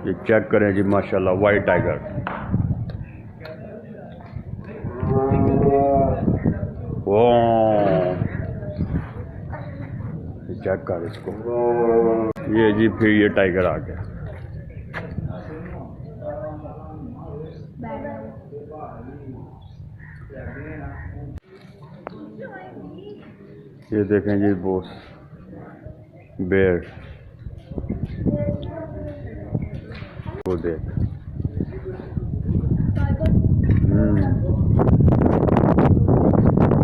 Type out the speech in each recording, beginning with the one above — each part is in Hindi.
ये चेक करें जी माशाल्लाह वाइट टाइगर। ओ चेक कर इसको। ये जी फिर ये टाइगर आ गया। ये देखें जी बॉस बेर वो देख।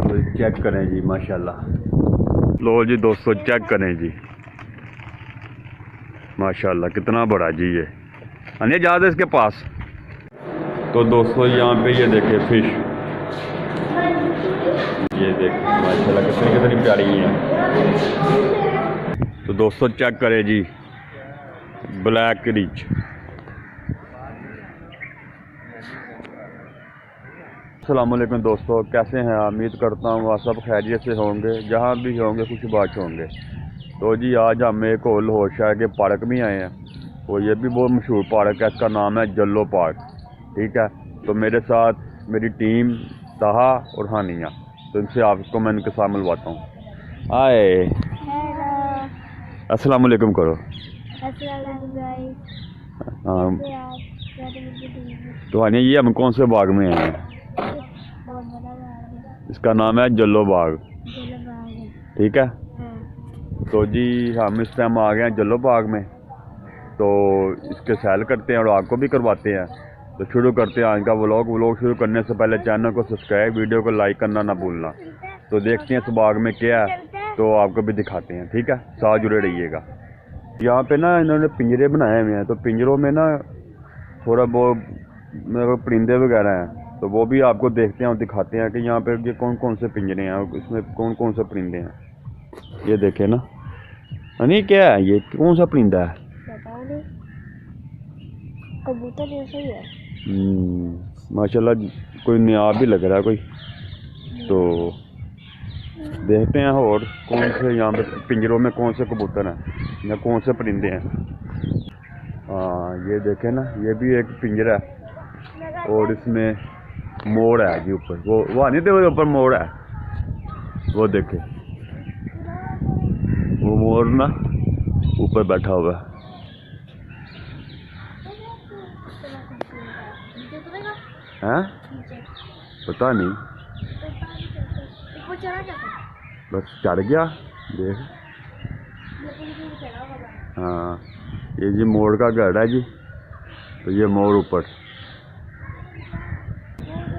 तो चेक करें जी माशाल्लाह। लो जी दोस्तों चेक करें जी माशाल्लाह कितना बड़ा जी ये अन्य ज़्यादा इसके पास। तो दोस्तों यहाँ पे ये देखे फिश, ये देख माशाल्लाह कितनी कितनी प्यारी है। तो दोस्तों चेक करें जी ब्लैक रिच। अस्सलामुअलैकुम दोस्तों, कैसे हैं आप? उम्मीद करता हूँ आप सब खैरियत से होंगे, जहाँ भी होंगे खुशबाश होंगे। तो जी आज हम एक और लाहौर शहर के पार्क में आए हैं और ये भी बहुत मशहूर पार्क है, इसका नाम है जल्लो पार्क। ठीक है, तो मेरे साथ मेरी टीम ताहा और हानिया, तो इनसे आपको मैं इनके साथ मिलवाता हूँ। आए अस्सलाम वालेकुम करो। हाँ तो हानिया ये हम कौन से बाग में हैं? इसका नाम है जल्लो बाग। ठीक है, तो जी हम इस टाइम आ गए हैं जल्लो बाग में, तो इसके सैर करते हैं और आपको भी करवाते हैं। तो शुरू करते हैं आज का व्लॉग शुरू करने से पहले चैनल को सब्सक्राइब, वीडियो को लाइक करना ना भूलना। तो देखते हैं इस बाग में क्या है, तो आपको भी दिखाते हैं। ठीक है, साथ जुड़े रहिएगा। यहाँ पे ना इन्होंने पिंजरे बनाए हुए हैं, तो पिंजरों में ना थोड़ा बहुत परिंदे वगैरह हैं, तो वो भी आपको देखते हैं और दिखाते हैं कि यहाँ पे ये कौन कौन से पिंजरे हैं और इसमें कौन कौन से परिंदे हैं। ये देखे ना नहीं क्या है, ये कौन सा परिंदा है? कबूतर जैसा ही है। माशाल्लाह कोई नया भी लग रहा है कोई। तो देखते हैं और कौन से यहाँ पे पिंजरों में कौन से कबूतर हैं या कौन से परिंदे हैं। हाँ ये देखे ना, ये भी एक पिंजरा है और इसमें मोर है जी ऊपर। वो नहीं थे, ऊपर मोर है, वो देखे वो मोर ना ऊपर बैठा हुआ है। हैं? पता नहीं, बस चढ़ गया देख। हाँ ये जी मोर का घर है जी, तो ये मोर ऊपर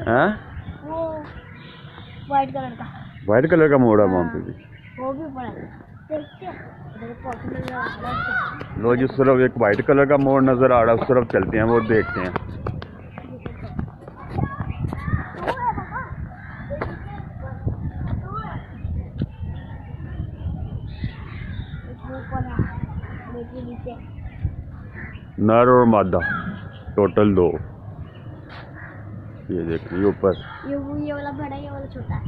है। वो वाइट कलर का, वाइट कलर का मोर है वहाँ पे भी। वो भी ऊपर है। लो जिस तरफ एक वाइट कलर का मोर नजर आ रहा है उस तरफ चलते हैं, वो देखते हैं। नर और मादा टोटल 2। ये देखिए ऊपर, ये वाला बड़ा है, ये वाला छोटा है।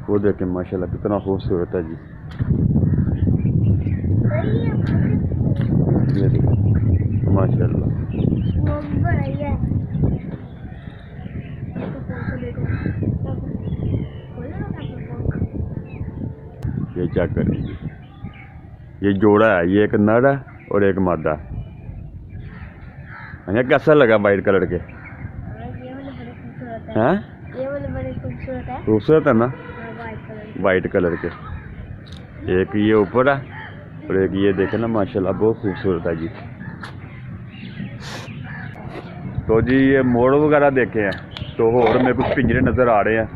वो देखें माशाल्लाह कितना खूबसूरत है जी। ये देखिए माशाल्लाह, वो भी बड़ा ही है। ये क्या करेंगे, ये जोड़ा है, ये एक नर है और एक मादा है। कैसा लगा वाइट कलर के? ये वाले बड़े खूबसूरत है। हैं? ये वाले बड़े खूबसूरत है। खूबसूरत है ना वाइट कलर। वाइट कलर के। एक ये ऊपर है और एक ये देखे ना माशाल्लाह बहुत खूबसूरत है जी। तो जी ये मोर वगैरह देखे हैं, तो और में कुछ पिंजरे नज़र आ रहे हैं,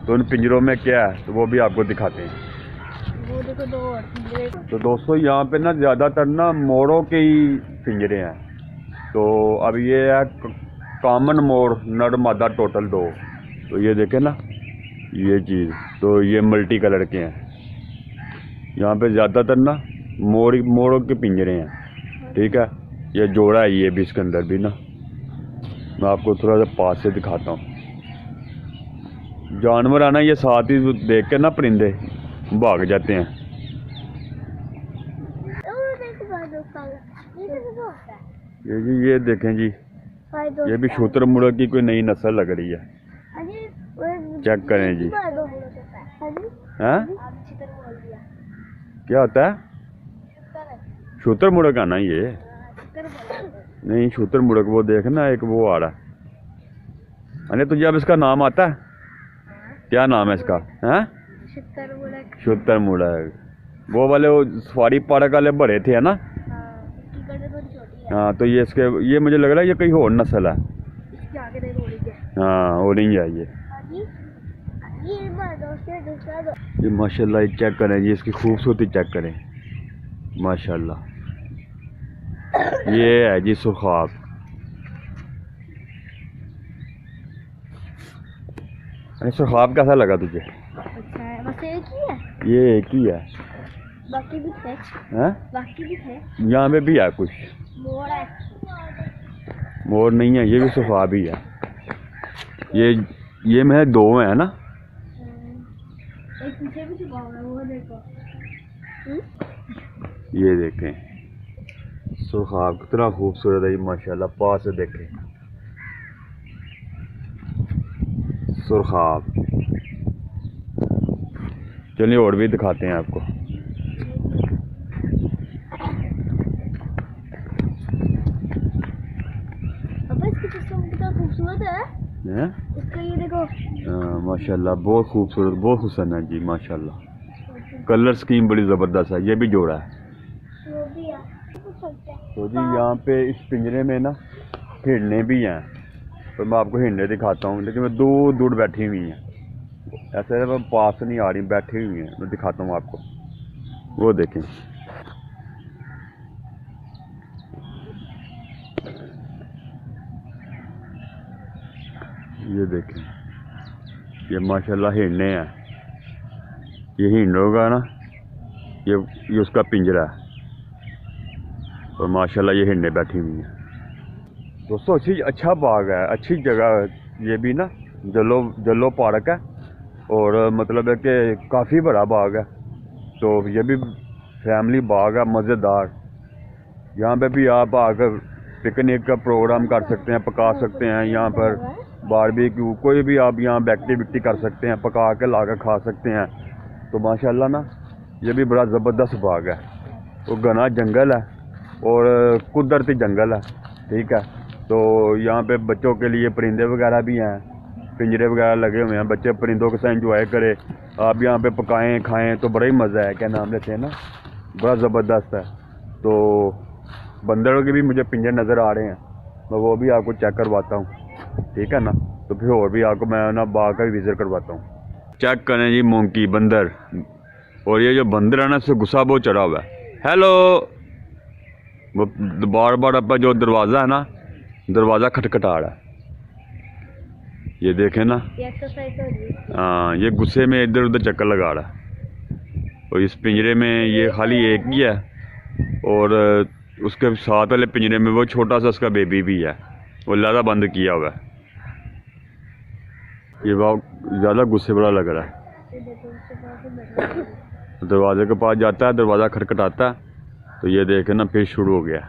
तो उन पिंजरों में क्या है तो वो भी आपको दिखाते हैं। वो देखो 2 और पिंजरे। तो दोस्तों यहाँ पे ना ज़्यादातर ना मोरों के ही पिंजरे हैं। तो अब ये है कॉमन मोर नर मादा टोटल 2। तो ये देखें ना ये चीज़, तो ये मल्टी कलर के हैं। यहाँ पे ज़्यादातर ना मोरों के पिंजरे हैं। ठीक है, ये जोड़ा है, ये भी इसके अंदर भी ना, मैं आपको थोड़ा सा पास से दिखाता हूँ। जानवर आना ये साथ ही देख के ना परिंदे भाग जाते हैं। ये देखें जी, ये भी शुतुरमुर्ग की कोई नई नस्ल लग रही है। चेक करें जी। हैं? क्या होता है? शुतुरमुर्ग का ना ये नहीं, शुतुरमुर्ग वो देखना एक वो आ रहा है। अरे तुझे अब इसका नाम आता है? क्या नाम है इसका? हैं? शुतुरमुर्ग। वो वाले वो सफारी पार्क वाले बड़े थे है ना? हाँ, तो ये इसके ये मुझे लग रहा है ये कहीं और नस्ल है। हाँ, ऑरेंज है ये माशाल्लाह। ये चेक करें जी, इसकी खूबसूरती चेक करें माशाल्लाह। ये है जी सुखाब। अरे सुखाब कैसा लगा तुझे? अच्छा है, बस एक ही है। ये एक ही है, बाकी भी थे। हैं? बाकी भी थे। यहाँ पे भी है कुछ। मोर है। मोर नहीं है, ये भी सुखाब ही है। ये में दो है ना? एक पीछे भी छुपा हुआ है, वो देखो। ये देखें सुखाब कितना खूबसूरत है ये माशाल्लाह। पास से देखें सुखाब। चलिए और भी दिखाते हैं आपको। पापा इसकी किस्म कितना खूबसूरत है। हैं? इसका ये देखो। माशाल्लाह बहुत खूबसूरत, बहुत हुसन है जी माशाल्लाह। कलर स्कीम बड़ी ज़बरदस्त है। ये भी जोड़ा है। वो भी है। तो जी यहाँ पे इस पिंजरे में ना हिरने भी हैं, तो मैं आपको हिरने दिखाता हूँ, लेकिन मैं दूर दूर बैठी हुई हैं। ऐसे मैं पास नहीं आ रही, बैठी हुई हैं। मैं दिखाता हूँ आपको, वो देखें। ये देखें, ये माशाल्लाह हिरने हैं। ये हिरनों का ना ये उसका पिंजरा है, और माशाल्लाह ये हिरने बैठी हुई हैं। दोस्तों अच्छा बाग है, अच्छी जगह है। ये भी ना जल्लो पार्क है, और मतलब है कि काफ़ी बड़ा बाग है। तो ये भी फैमिली बाग है, मज़ेदार। यहाँ पे भी आप आकर पिकनिक का प्रोग्राम कर सकते हैं, पका सकते हैं। यहाँ पर बारबेक्यू कोई भी आप यहाँ एक्टिविटी कर सकते हैं, पका के ला कर खा सकते हैं। तो माशाल्लाह ना ये भी बड़ा ज़बरदस्त बाग है। वो घना जंगल है और कुदरती जंगल है, ठीक है। तो यहाँ पे बच्चों के लिए परिंदे वगैरह भी हैं, पिंजरे वगैरह लगे हुए हैं। बच्चे परिंदों के साथ एंजॉय करें। आप यहाँ पे पकाएं खाएं तो बड़ा ही मज़ा है। क्या नाम लेते हैं ना, बड़ा ज़बरदस्त है। तो बंदरों के भी मुझे पिंजरे नज़र आ रहे हैं, मैं वो भी आपको चेक करवाता हूँ, ठीक है ना। तो फिर और भी आपको मैं ना बाग का भी विज़िट करवाता हूँ। चेक करें जी मोंकी बंदर, और ये जो बंदर है ना इससे गुस्सा बहुत चढ़ा हुआ है। हेलो, वो बार बार अपना जो दरवाज़ा है ना, दरवाज़ा खटखटा रहा है। ये देखें ना, हाँ, ये गुस्से में इधर उधर चक्कर लगा रहा है। और इस पिंजरे में ये खाली एक ही है, और उसके साथ वाले पिंजरे में वो छोटा सा उसका बेबी भी है, वो ज़्यादा बंद किया हुआ है। ये बहुत ज़्यादा गुस्से वाला लग रहा है। दरवाजे के पास जाता है, दरवाज़ा खटखटाता है, तो ये देखे ना फिर शुरू हो गया।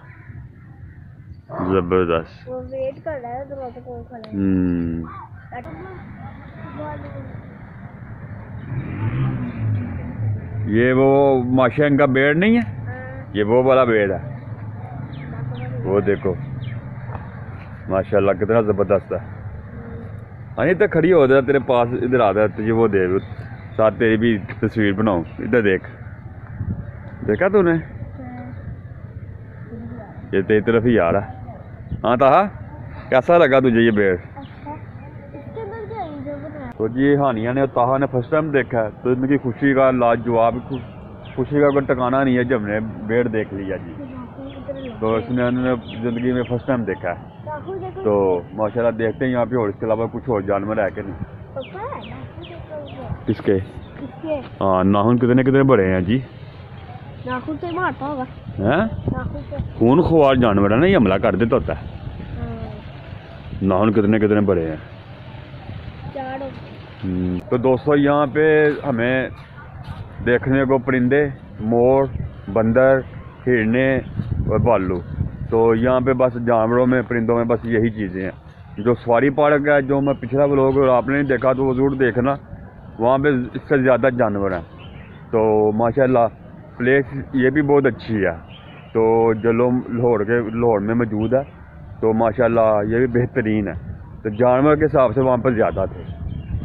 ज़बरदस्त। वो वेट कर रहा है दरवाजे को खोलने। ये वो माशांग का बेड़ नहीं है, ये वो वाला बेड़ है। वो देखो माशाल्लाह कितना ज़बरदस्त है। हाँ, तो खड़ी हो जाए तेरे पास, इधर आ जाए तुझे वो दे साथ तेरी भी तस्वीर बनाऊं। इधर देख, देखा तूने? ये तेरी तरफ ही आ रहा है। हाँ ताहा, कैसा लगा तुझे ये बेड़? तो जी हानिया ने और ताहा ने फर्स्ट टाइम देखा है, तो इनकी खुशी का लाजवाब, खुशी का कोई ठिकाना नहीं है जब हमने बेड़ देख लिया जी। तो इसने ज़िंदगी में फर्स्ट टाइम देखा है। तो माशाल्लाह देखते हैं यहाँ पे, और इसके अलावा कुछ और जानवर है कि नहीं? किसके? हाँ, नाखून कितने कितने बड़े हैं जी। नाखून से मारता होगा हैं? खून ख्वार जानवर है ना, ये हमला कर देता होता है। नाखून कितने कितने बड़े हैं। तो दोस्तों यहाँ पे हमें देखने को परिंदे, मोर, बंदर, हिरने और भालू, तो यहाँ पे बस जानवरों में, परिंदों में बस यही चीज़ें हैं। जो सफारी पार्क है, जो मैं पिछला व्लॉग और आपने नहीं देखा तो वो ज़रूर देखना, वहाँ पे इससे ज़्यादा जानवर हैं। तो माशाल्लाह प्लेस ये भी बहुत अच्छी है। तो जो लाहौर में मौजूद है, तो माशाल्लाह ये भी बेहतरीन है। तो जानवर के हिसाब से वहाँ पर ज़्यादा थे।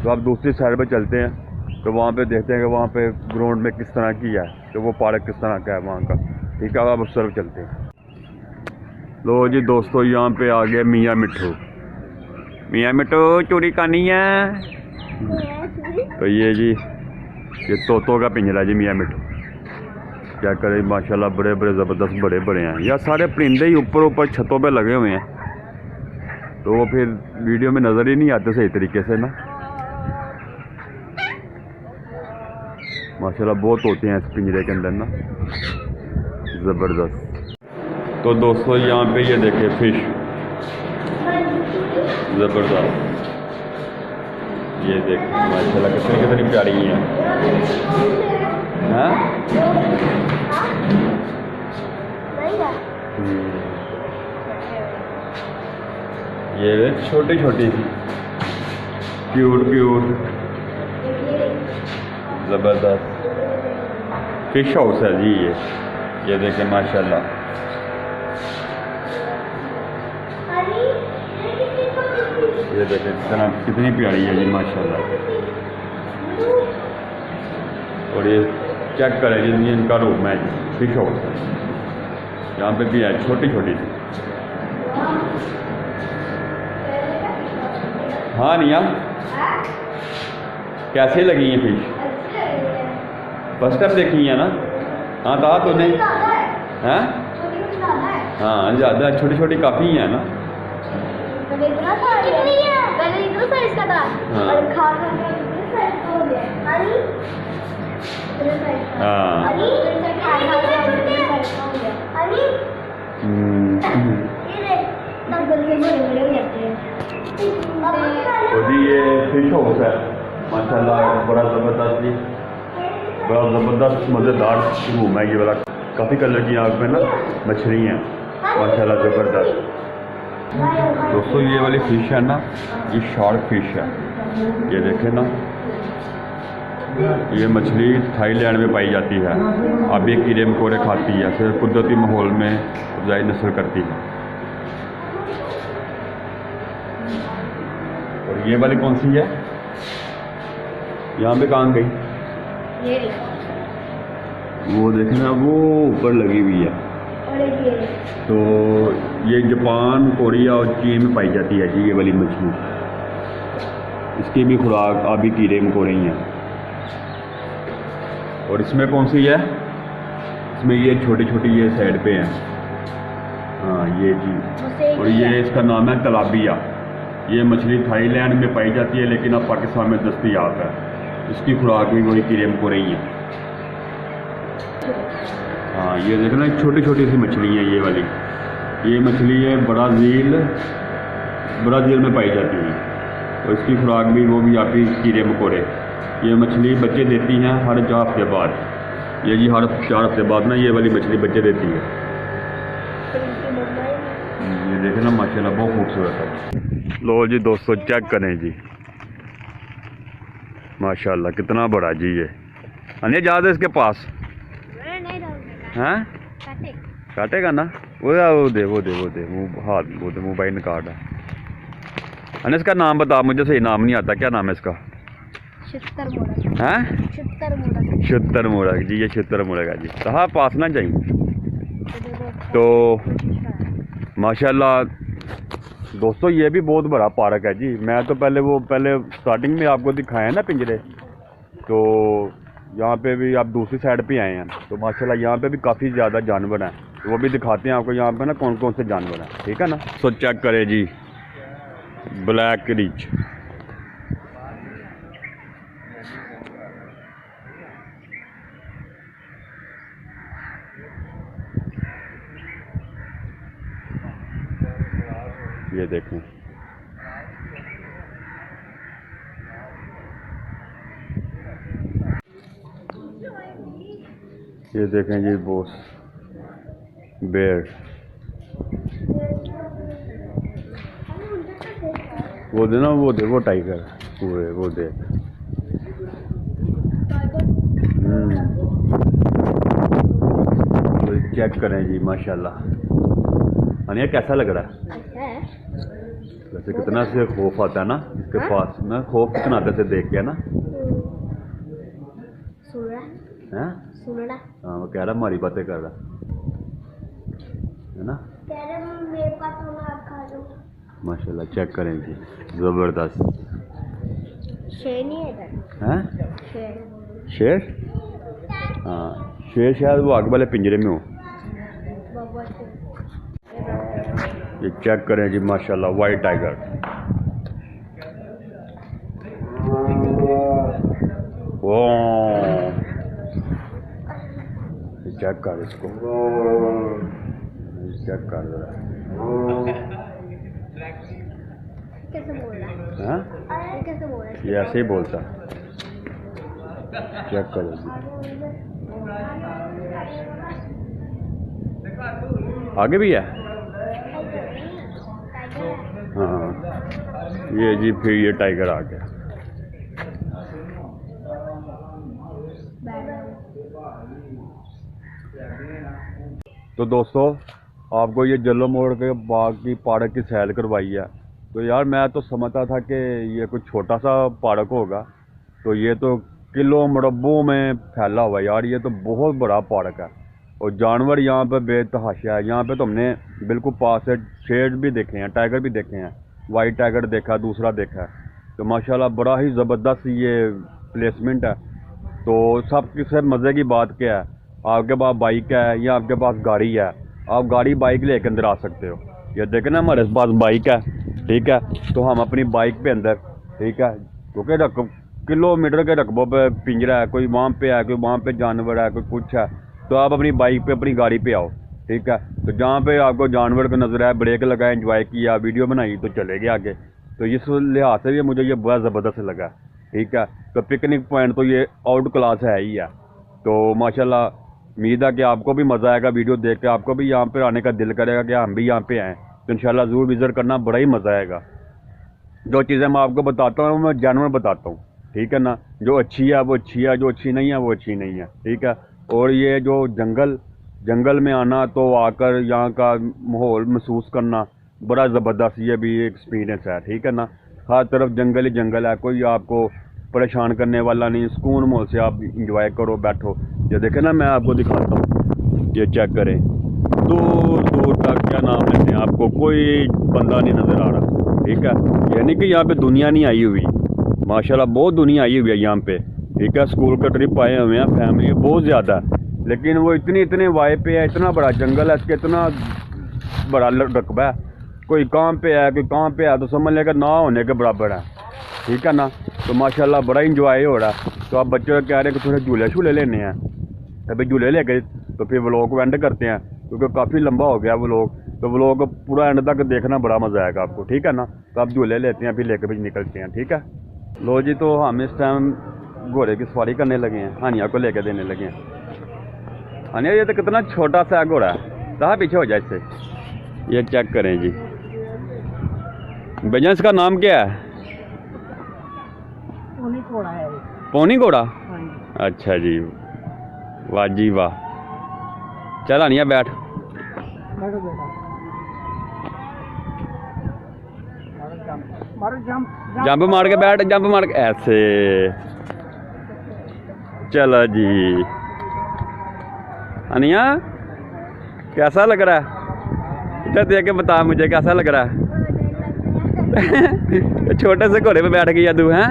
तो आप दूसरी साइड पर चलते हैं, तो वहाँ पे देखते हैं कि वहाँ पे ग्राउंड में किस तरह की है, तो वो पार्क किस तरह का है वहाँ का। ठीक है, अब ऑब्जर्व चलते हैं। लो जी दोस्तों, यहाँ पे आ गया मियाँ मिट्ठू। मियाँ मिट्ठू चोरी करनी है। तो ये जी, ये तोतों का पिंजरा जी मियाँ मिट्ठू। क्या करें, माशाल्लाह बड़े बड़े ज़बरदस्त बड़े बड़े हैं। यार सारे परिंदे ही ऊपर ऊपर छतों पे लगे हुए हैं, तो वो फिर वीडियो में नज़र ही नहीं आते सही तरीके से ना। माशाल्लाह बहुत होते हैं इस पिंजरे के अंदर ना, ज़बरदस्त। तो दोस्तों यहाँ पे ये देखे फिश, ज़बरदस्त। ये देखें माशाल्लाह कितनी कितनी प्यारी है। हाँ ये छोटी छोटी सी क्यूट क्यूट ज़बरदस्त फिश हाउस है जी। ये देखें माशाल्लाह। ये देखें कितनी प्यारी है जी माशाल्लाह। और ये चेक करें जी, इनका रूम है फिश हाउस, यहाँ पे भी है छोटी छोटी सी। हाँ निया, कैसे लगी हैं फिश? फर्स्ट टाइम देखी है ना? हाँ कहा तूने? हैं? हाँ ज़्यादा छोटी छोटी काफ़ी हैं ना। तो जी ये फिश हाउस है माशाल्लाह, बड़ा ज़बरदस्त जी, बड़ा ज़बरदस्त मज़ेदार रूम है ये वाला। काफ़ी कलर की आग में ना मछली हैं माशाल्लाह, ज़बरदस्त। दोस्तों ये वाली फ़िश है ना, ये शार्क फ़िश है। ये देखें ना, ये मछली थाईलैंड में पाई जाती है। अब ये कीड़े मकोड़े खाती है, सिर्फ कुदरती माहौल में अफजाई नस्ल करती है। और ये वाली कौन सी है? यहाँ पे कहाँ गई? वो देखना, वो ऊपर लगी हुई है। तो ये जापान, कोरिया और चीन में पाई जाती है जी ये वाली मछली। इसकी भी खुराक आबी कीड़े मकोड़े ही हैं। और इसमें कौन सी है? इसमें ये छोटी छोटी ये साइड पे हैं। हाँ ये जी, और ये इसका नाम है तलाबिया। ये मछली थाईलैंड में पाई जाती है, लेकिन अब पाकिस्तान में दस्तयाब है। इसकी खुराक भी वही कीड़े मकोड़े ही हैं। हाँ ये देखना, छोटी छोटी सी मछली है ये वाली। ये मछली है ब्राज़ील में पाई जाती है, और इसकी खुराक भी वो भी आपकी कीड़े मकोड़े। ये मछली बच्चे देती हैं हर 4 हफ्ते बाद। ये जी हर 4 हफ्ते बाद ना ये वाली मछली बच्चे देती है। ये देखें ना माशाल्लाह बहुत खूबसूरत है। लो जी दोस्तों चेक करें जी, माशाल्लाह कितना बड़ा जी। ये अन्य ज़्यादा इसके पास हैं, काटेगा ना वो दे मोबाइल कार्ड है। अन्य इसका नाम बता मुझे, सही नाम नहीं आता, क्या नाम है इसका? शुतर मोड़क जी, ये शुतर मोड़क है जी। कहाँ पास ना जाइए। तो माशाल्लाह दोस्तों ये भी बहुत बड़ा पार्क है जी। मैं तो पहले स्टार्टिंग में आपको दिखाया है ना पिंजरे, तो यहाँ पे भी आप दूसरी साइड पे आए हैं, तो माशाल्लाह यहाँ पे भी काफ़ी ज़्यादा जानवर हैं। तो वो भी दिखाते हैं आपको यहाँ पे ना कौन कौन से जानवर हैं। ठीक है ना। सो चेक करें जी, ब्लैक रिच। ये देखें, ये देखें जी बॉस बेयर। वो दे ना, वो टाइगर पूरे वो दे। तो चेक करें जी माशाल्लाह। अनिया कैसा लग रहा है? अच्छा है। वैसे कितना से खौफ आता है ना इसके पास ना, खौफ कितना आता से देख के ना। सुन रहा हैं? सुन रहा हाँ वो कह रहा हमारी बातें कर रहा है ना। कह रहे मेरे पास होना आप खा लो। माशाल्लाह चेक करें जी, ज़बरदस्त। शेर नहीं है इधर? हैं? शेर। शेर? हाँ शेर शायद वो आगे वाले पिंजरे में हो। बब्बर शेर। ये चेक करें जी माशाल्लाह, वाइट टाइगर। वो चेक कर इसको, चेक कर रहा है। कैसे बोल रहा है? हाँ? ये कैसे बोल रहा है? ये ऐसे ही बोलता। चेक करो जी, आगे भी है। हाँ ये जी फिर ये टाइगर आ गया। तो दोस्तों आपको ये जल्लो मोड़ के बाग की पार्क की सैर करवाई है। तो यार मैं तो समझता था कि ये कुछ छोटा सा पार्क होगा, तो ये तो किलो मुरब्बों में फैला हुआ है यार। ये तो बहुत बड़ा पार्क है और जानवर यहाँ पे बेतहाशा है। यहाँ पे तो हमने बिल्कुल पास से शेर भी देखे हैं, टाइगर भी देखे हैं, वाइट टाइगर देखा, दूसरा देखा है। तो माशाल्लाह बड़ा ही ज़बरदस्त ये प्लेसमेंट है। तो सबसे से मज़े की बात क्या है, आपके पास बाइक है या आपके पास गाड़ी है, आप गाड़ी बाइक लेकर अंदर आ सकते हो। ये देखें ना हमारे पास बाइक है, ठीक है, तो हम अपनी बाइक पे अंदर, ठीक है, क्योंकि किलोमीटर के रकबों पे पिंजरा है, कोई वहाँ पे है, कोई वहाँ पे जानवर है, कोई कुछ है, तो आप अपनी बाइक पे अपनी गाड़ी पे आओ, ठीक है। तो जहाँ पे आपको जानवर को नजर आया, ब्रेक लगाए, एंजॉय किया, वीडियो बनाई, तो चले गए आगे। तो इस लिहाज से भी मुझे ये बहुत ज़बरदस्त लगा, ठीक है। तो पिकनिक पॉइंट तो ये आउट क्लास है ही है। तो माशाल्लाह उम्मीद है कि आपको भी मज़ा आएगा वीडियो देख के, आपको भी यहाँ पे आने का दिल करेगा कि हम भी यहाँ पे आएँ। तो इंशाल्लाह ज़रूर विज़िट करना, बड़ा ही मज़ा आएगा। जो चीज़ें मैं आपको बताता हूँ मैं जानवर बताता हूँ, ठीक है ना। जो अच्छी है वो अच्छी है, जो अच्छी नहीं है वो अच्छी नहीं है, ठीक है। और ये जो जंगल में आना, तो आकर यहाँ का माहौल महसूस करना बड़ा ज़बरदस्त ये भी एक्सपीरियंस है, ठीक है ना। हर तरफ जंगल ही जंगल है, कोई आपको परेशान करने वाला नहीं, सुकून माहौल से आप इंजॉय करो, बैठो। ये देखें ना मैं आपको दिखाता हूँ, ये चेक करें, दूर दूर तक क्या नाम लेते हैं आपको कोई बंदा नहीं नज़र आ रहा, ठीक है। यानी कि यहाँ पे दुनिया नहीं आई हुई, माशाल्लाह बहुत दुनिया आई हुई है यहाँ पे, ठीक है। स्कूल का ट्रिप आए हुए हैं, फैमिली बहुत ज़्यादा है, लेकिन वो इतने वाय पे है, इतना बड़ा जंगल है, इसके इतना बड़ा रकबा है, कोई कहाँ पे है कोई कहाँ पे है, तो समझ लेकर ना होने के बराबर है, ठीक है ना। तो माशाल्लाह बड़ा इंजॉय हो रहा है। तो आप बच्चों कह रहे हैं कि थोड़े झूले शूले लेने हैं, अभी झूले ले गए तो फिर व्लॉग को एंड करते हैं, क्योंकि काफ़ी लंबा हो गया व्लॉग। तो व्लॉग को पूरा एंड तक देखना, बड़ा मज़ा आएगा आपको, ठीक है ना। तो आप झूले लेते हैं, फिर लेकर भी निकलते हैं, ठीक है। लो जी, तो हम इस टाइम घोड़े की सवारी करने लगे हैं, हानिया को लेकर देने लगे हैं। हानिया ये तो कितना छोटा सा घोड़ा है, कहाँ पीछे हो जाए इससे। ये चेक करें जी भैया, इसका नाम क्या है? पोनी घोड़ा है। पोनी घोड़ा? अच्छा जी, वाह जी वाह। चल हानिया बैठ। बैठो बेटा, मारो जंप मार के बैठ, जंप मार के ऐसे। चलो जी हानिया, कैसा लग रहा है? इधर देख के बता मुझे कैसा लग रहा है। छोटे से घोड़े पे बैठ गई तू, हैं?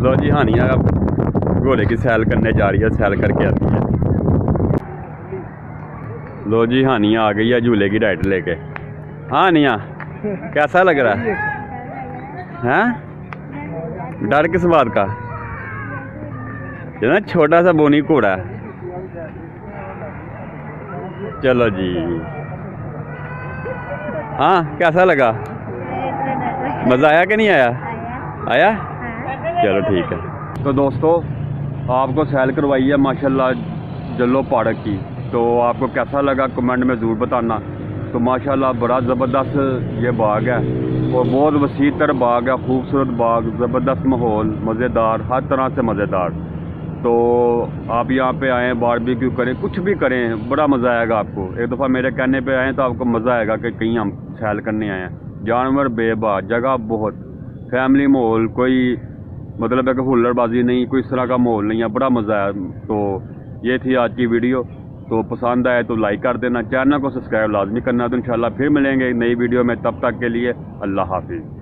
लो जी, हानिया घोड़े की सैर करने जा रही है, सैर करके आती है। लो जी, हानिया आ गई है झूले की राइड लेके। हाँ हानिया, कैसा लग रहा है? हैं? डर किस बात का? ये ना छोटा सा बोनी घोड़ा है। चलो जी, हाँ कैसा लगा? मज़ा आया कि नहीं आया? आया? चलो ठीक है। तो दोस्तों आपको सैर करवाई है माशाल्लाह जल्लो पार्क की, तो आपको कैसा लगा कमेंट में ज़रूर बताना। तो माशाल्लाह बड़ा ज़बरदस्त ये बाग है और बहुत वसी तर बाग है, खूबसूरत बाग, ज़बरदस्त माहौल, मज़ेदार, हर तरह से मज़ेदार। तो आप यहाँ पे आएँ, बारबेक्यू करें, कुछ भी करें, बड़ा मज़ा आएगा आपको। एक दफ़ा मेरे कहने पे आएँ तो आपको मज़ा आएगा कि कहीं हम सैल करने आए हैं। जानवर बेबा, जगह बहुत, फैमिली माहौल, कोई मतलब है कि हुल्लड़बाजी नहीं, कोई इस तरह का माहौल नहीं है, बड़ा मज़ा आया। तो ये थी आज की वीडियो। तो पसंद आए तो लाइक कर देना, चैनल को सब्सक्राइब लाजमी करना। तो इंशाल्लाह फिर मिलेंगे एक नई वीडियो में, तब तक के लिए अल्लाह हाफिज़।